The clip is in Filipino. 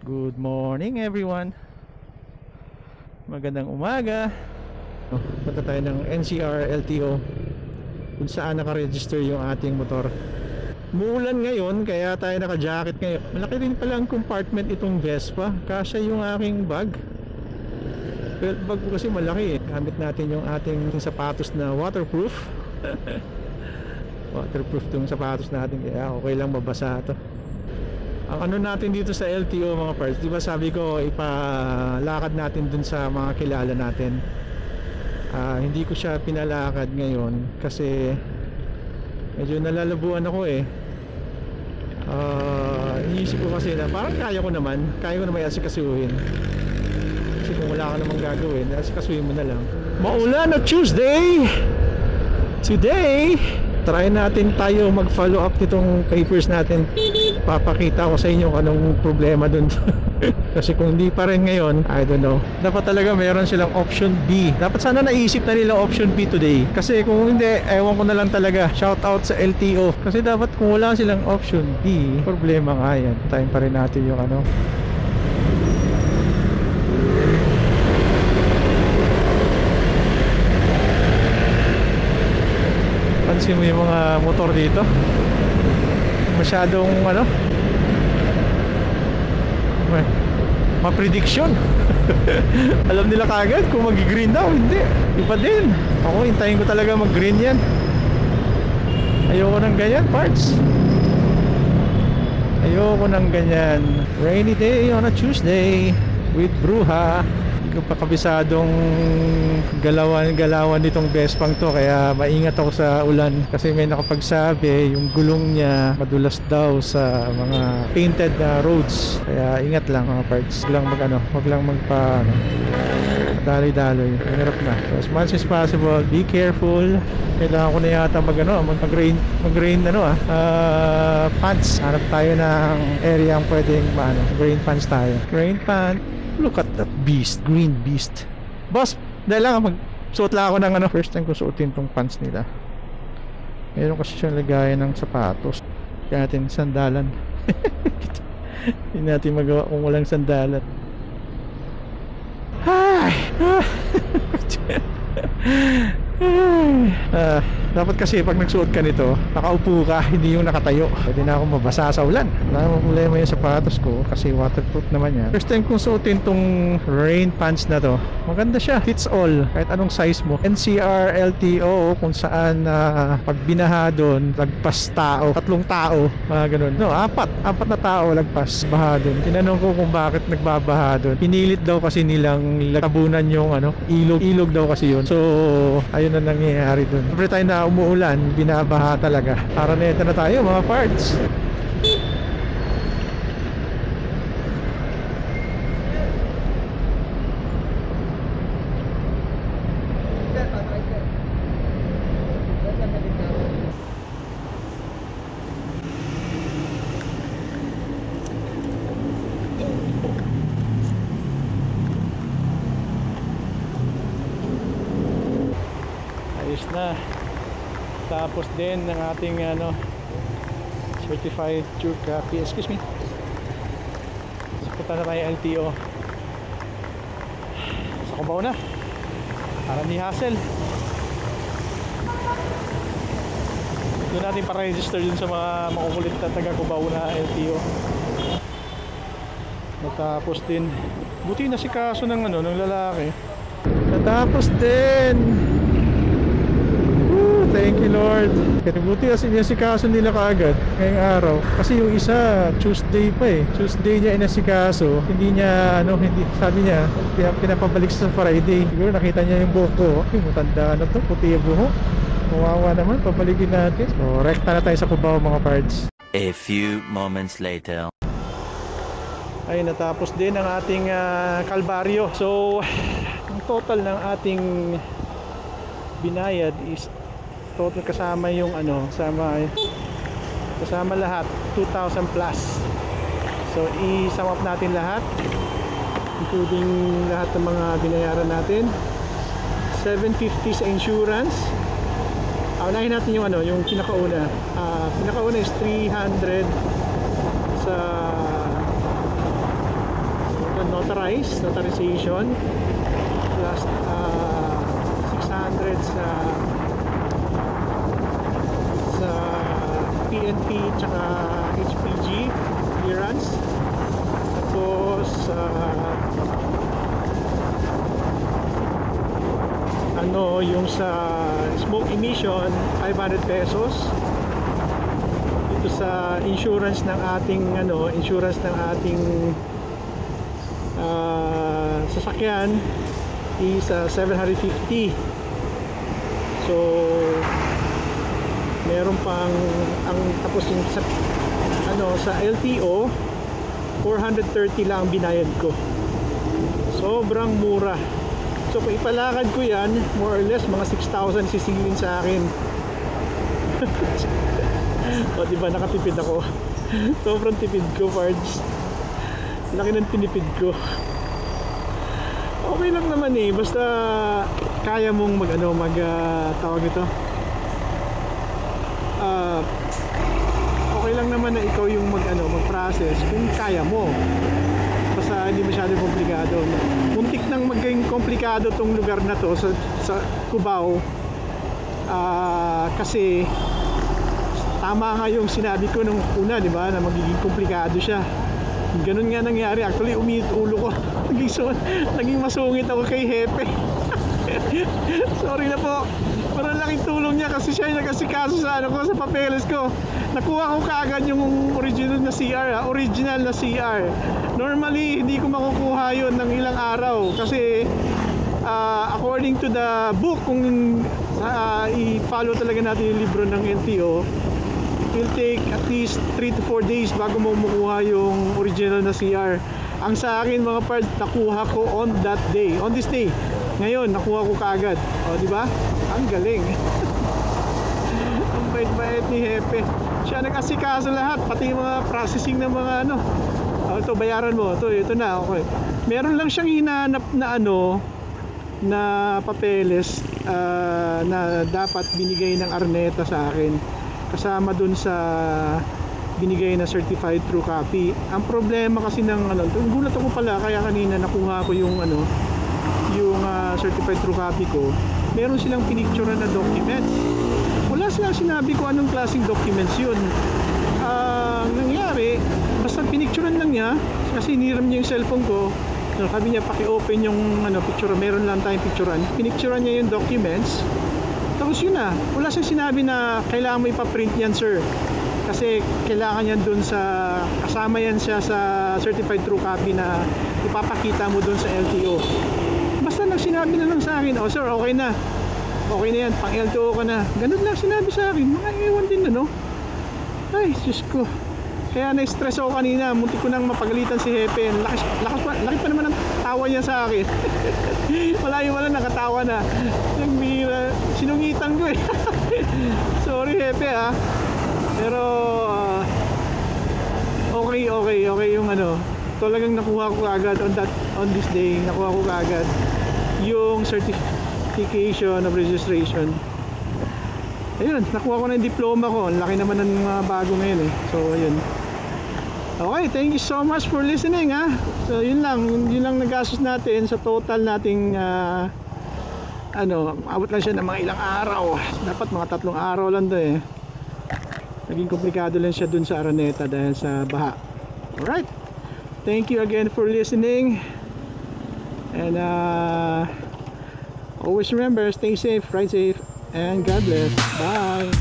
Good morning everyone. Magandang umaga. Punta tayo ng NCR LTO kung saan nakaregister yung ating motor. Muulan ngayon kaya tayo naka-jacket ngayon. Malaki rin pala ang compartment itong Vespa. Kasya yung aking bag. Belt bag ko kasi malaki eh. Gamit natin yung ating sapatos na waterproof. Waterproof tong sapatos natin kaya okay lang mabasa to. Ang ano natin dito sa LTO mga parts, di ba sabi ko ipalakad natin dun sa mga kilala natin. Hindi ko siya pinalakad ngayon kasi medyo nalalabuan ako eh. Iniisip ko kasi na parang kaya ko naman asikasuhin. Kasi kung wala ka namang gagawin, asikasuhin mo na lang. Maulan na Tuesday! Today, try natin tayo mag-follow up nitong papers natin. Papakita ko sa inyo kung anong problema dun. Kasi kung hindi pa rin ngayon, I don't know. Dapat talaga meron silang option B. Dapat sana naisip na nila option B today. Kasi kung hindi, ewan ko na lang talaga. Shout out sa LTO. Kasi dapat kung wala silang option B, problema nga yan. Time pa rin natin yung ano. Pansin mo yung mga motor dito, masyadong ano, ma-prediction. Alam nila kagad kung mag-green daw, hindi. Iba din. Ako, hintayin ko talaga mag-green yan. Ayoko ng ganyan, parts. Ayoko ng ganyan. Rainy day on a Tuesday with Bruha. Hindi ko pa kabisadong galawan nitong Vespang to, kaya maingat ako sa ulan. Kasi may nakapagsabi yung gulong niya madulas daw sa mga painted na roads. Kaya ingat lang mga parts. Wag lang magpa daloy-daloy. Hirap na. So, as much as possible, be careful. Kailangan ko na yata mag-rain pants. Hanap tayo ng area ang pwedeng rain pants tayo. Rain pants. Look at that beast, green beast. Boss, dahil lang magsuot lang ako ng first time ko suotin tong pants nila. Meron kasi siyang lagayan ng sapatos. Kaya natin sandalan. Hindi natin magawa kung walang sandalan. Dapat kasi pag nagsuot ka nito, nakaupo ka, hindi yung nakatayo. Pwede na akong mabasa sa ulan. Wala namang problema yung sapatos ko kasi waterproof naman yan. First time kong suotin tong rain pants na to. Maganda siya, fits all, kahit anong size mo. NCR LTO kung saan pag binaha doon, lagpas tao, 3 tao, mga ganun. No, apat na tao lagpas, baha doon. Tinanong ko kung bakit nagbabaha doon. Pinilit daw kasi nilang tabunan yung ilog daw kasi yun. So ayun na nangyayari doon. Every time na umuulan, binabaha talaga. Para neta na tayo mga parts. Ayos na. Tapos din ng ating certified true copy. Excuse me. Punta na tayo LTO. Sa Cubao na. Para ni hassle. Doon natin pa-register dun sa mga makukulit na taga Cubao na LTO. Natapos din. Buti na si kaso ng ng lalaki. Natapos din. Thank you Lord. Kaya buti kasi inasikaso nila kaagad ngayong araw. Kasi yung isa Tuesday pa eh. Tuesday niya inasikaso. Hindi niya hindi, sabi niya pinapabalik sa Friday. Siguro nakita niya yung buhok ko. Ay, matanda na to, puti yung buhok. Kawawa naman, pabalikin natin. So rekta na tayo sa Cubao mga parts. A few moments later. Ay, natapos din ang ating kalbaryo. So ang total ng ating binayad is total kasama yung kasama lahat 2,000 plus. So i-sum up natin lahat including lahat ng mga binayaran natin. 750 sa insurance. Unahin natin yung yung pinakauna. Pinakauna is 300 sa notarization plus 600 sa PNP tsaka HPG clearance. Tapos yung sa smoke emission 500 pesos. Dito sa insurance ng ating sasakyan is 750. So meron pang tapos yung sa LTO 430 lang binayad ko. Sobrang mura. So kung ipalakad ko yan, more or less mga 6,000 sisingilin sa akin. O diba nakatipid ako. Sobrang tipid ko, parts. Laki ng tinipid ko. Okay lang naman eh, basta kaya mong tawag ito. Okay lang naman na ikaw yung mag-process kung kaya mo. Basta hindi masyadong komplikado. Muntik nang maging komplikado tong lugar na to sa Cubao. Kasi tama nga yung sinabi ko nung una, di ba, na magiging komplikado siya. Ganun nga nangyari. Actually, umiit ulo ko. Naging masungit ako kay Hepe. Sorry na po. Pero laking tulong niya kasi siya yung nag-asikaso sa sa papeles ko. Nakuha ko kaagad yung original na CR. Normally, hindi ko makukuha yun ng ilang araw kasi according to the book, kung i-follow talaga natin yung libro ng LTO, it will take at least 3 to 4 days bago mo makuha yung original na CR. Ang sa akin mga parts, nakuha ko on this day. Ngayon, nakuha ko kaagad. O, di ba? Ang galing. Ang bait-bait ni Hepe. Siya nag-asikaso lahat, pati yung mga processing ng mga ito, bayaran mo. Ito na, okay. Meron lang siyang hinahanap na na papeles na dapat binigay ng Arneta sa akin. Kasama dun sa binigay na certified true copy. Ang problema kasi ng gulat ako pala kaya kanina nakuha ko yung certified true copy ko. Meron silang pinicturean na documents. Wala silang sinabi ko anong klaseng documents yun. Nangyari, basta pinicturean lang niya kasi hiniram niya yung cellphone ko. Sabi niya paki-open yung picture, meron lang tayong picturean. Pinicturean niya yung documents. Tapos yun na, wala siyang sinabi na kailangan mo ipaprint yan, sir. Kasi kailangan yan dun kasama yan siya sa certified true copy na ipapakita mo dun sa LTO. Basta sinabi na lang sa akin, oh sir, okay na yan, pang LTO ka na. Ganun lang sinabi sa akin, mga iwan din ay, Diyos ko. Kaya na-stress ako kanina, muntik ko nang mapagalitan si Hepe. Laki pa naman ang tawa niya sa akin. Wala nakatawa na. Sinungitan ko eh. Sorry Hepe ha. Pero okay yung talagang nakuha ko agad on this day. Nakuha ko agad yung certification of registration. Ayun, nakuha ko na yung diploma ko. Ang laki naman ng mga bago ngayon eh. So ayun. Okay, thank you so much for listening ha. So yun lang nagastos natin sa total nating abot lang siya ng mga ilang araw. Dapat mga 3 araw lang to eh. Naging komplikado lang siya dun sa Araneta dahil sa baha. Alright, thank you again for listening. And always remember, stay safe, ride safe, and God bless. Bye.